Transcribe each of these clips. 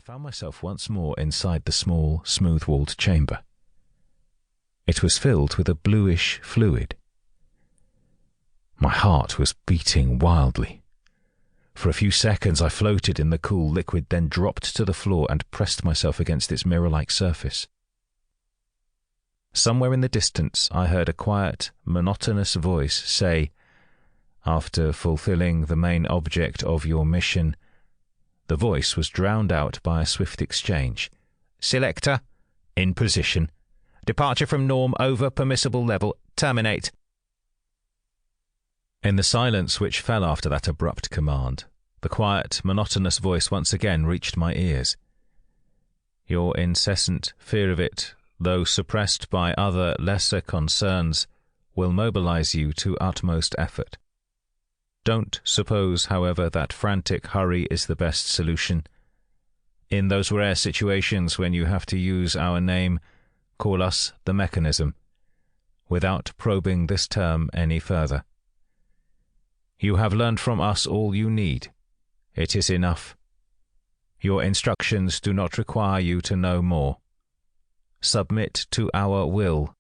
found myself once more inside the small, smooth-walled chamber. It was filled with a bluish fluid. My heart was beating wildly. For a few seconds I floated in the cool liquid, then dropped to the floor and pressed myself against its mirror-like surface. Somewhere in the distance I heard a quiet, monotonous voice say, "After fulfilling the main object of your mission," the voice was drowned out by a swift exchange. "Selector, in position. Departure from norm over permissible level. Terminate." In the silence which fell after that abrupt command, the quiet, monotonous voice once again reached my ears. "Your incessant fear of it, though suppressed by other lesser concerns, will mobilize you to utmost effort. Don't suppose, however, that frantic hurry is the best solution. In those rare situations when you have to use our name, call us the mechanism, without probing this term any further. You have learned from us all you need. It is enough. Your instructions do not require you to know more. Submit to our will."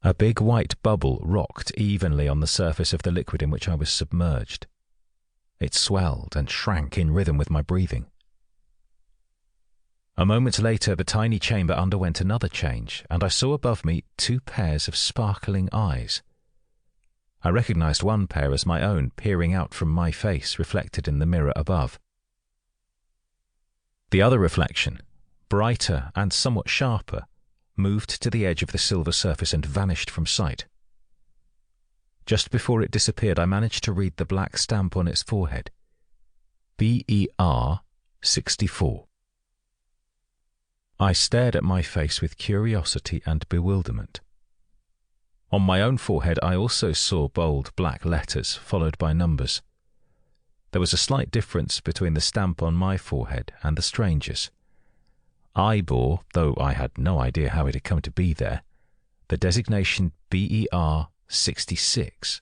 A big white bubble rocked evenly on the surface of the liquid in which I was submerged. It swelled and shrank in rhythm with my breathing. A moment later, the tiny chamber underwent another change, and I saw above me 2 pairs of sparkling eyes. I recognized one pair as my own, peering out from my face reflected in the mirror above. The other reflection, brighter and somewhat sharper, moved to the edge of the silver surface and vanished from sight. Just before it disappeared, I managed to read the black stamp on its forehead. BER 64. I stared at my face with curiosity and bewilderment. On my own forehead I also saw bold black letters, followed by numbers. There was a slight difference between the stamp on my forehead and the stranger's. I bore, though I had no idea how it had come to be there, the designation BER 66.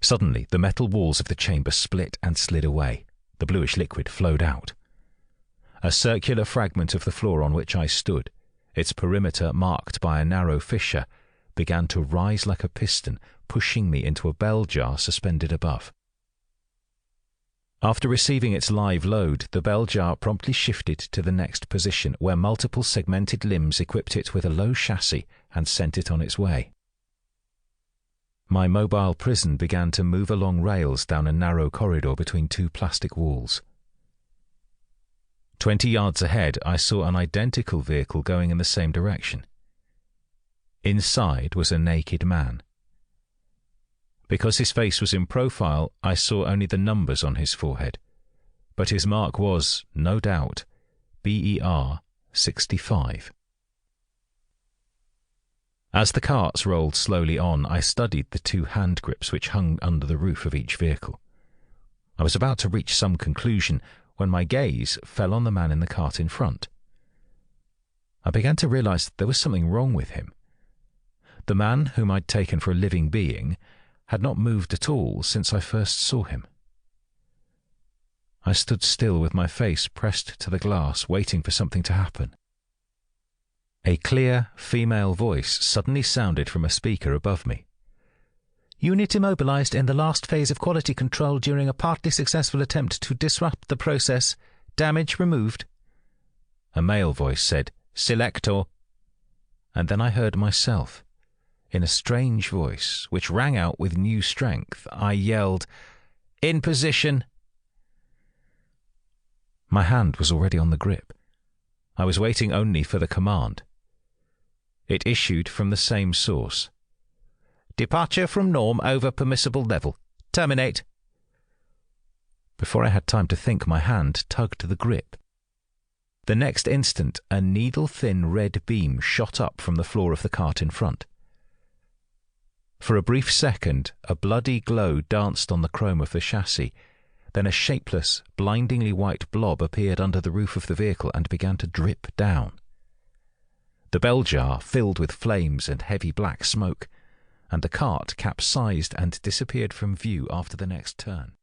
Suddenly, the metal walls of the chamber split and slid away. The bluish liquid flowed out. A circular fragment of the floor on which I stood, its perimeter marked by a narrow fissure, began to rise like a piston, pushing me into a bell jar suspended above. After receiving its live load, the bell jar promptly shifted to the next position, where multiple segmented limbs equipped it with a low chassis and sent it on its way. My mobile prison began to move along rails down a narrow corridor between 2 plastic walls. 20 yards ahead, I saw an identical vehicle going in the same direction. Inside was a naked man. Because his face was in profile, I saw only the numbers on his forehead, but his mark was, no doubt, BER 65. As the carts rolled slowly on, I studied the 2 hand grips which hung under the roof of each vehicle. I was about to reach some conclusion when my gaze fell on the man in the cart in front. I began to realize that there was something wrong with him. The man whom I'd taken for a living being had not moved at all since I first saw him. I stood still with my face pressed to the glass, waiting for something to happen. A clear, female voice suddenly sounded from a speaker above me. "Unit immobilized in the last phase of quality control during a partly successful attempt to disrupt the process. Damage removed." A male voice said, "Selector." And then I heard myself. In a strange voice, which rang out with new strength, I yelled, "In position!" My hand was already on the grip. I was waiting only for the command. It issued from the same source. "Departure from norm over permissible level. Terminate." Before I had time to think, my hand tugged the grip. The next instant, a needle-thin red beam shot up from the floor of the cart in front. For a brief second, a bloody glow danced on the chrome of the chassis. Then a shapeless, blindingly white blob appeared under the roof of the vehicle and began to drip down. The bell jar filled with flames and heavy black smoke, and the cart capsized and disappeared from view after the next turn.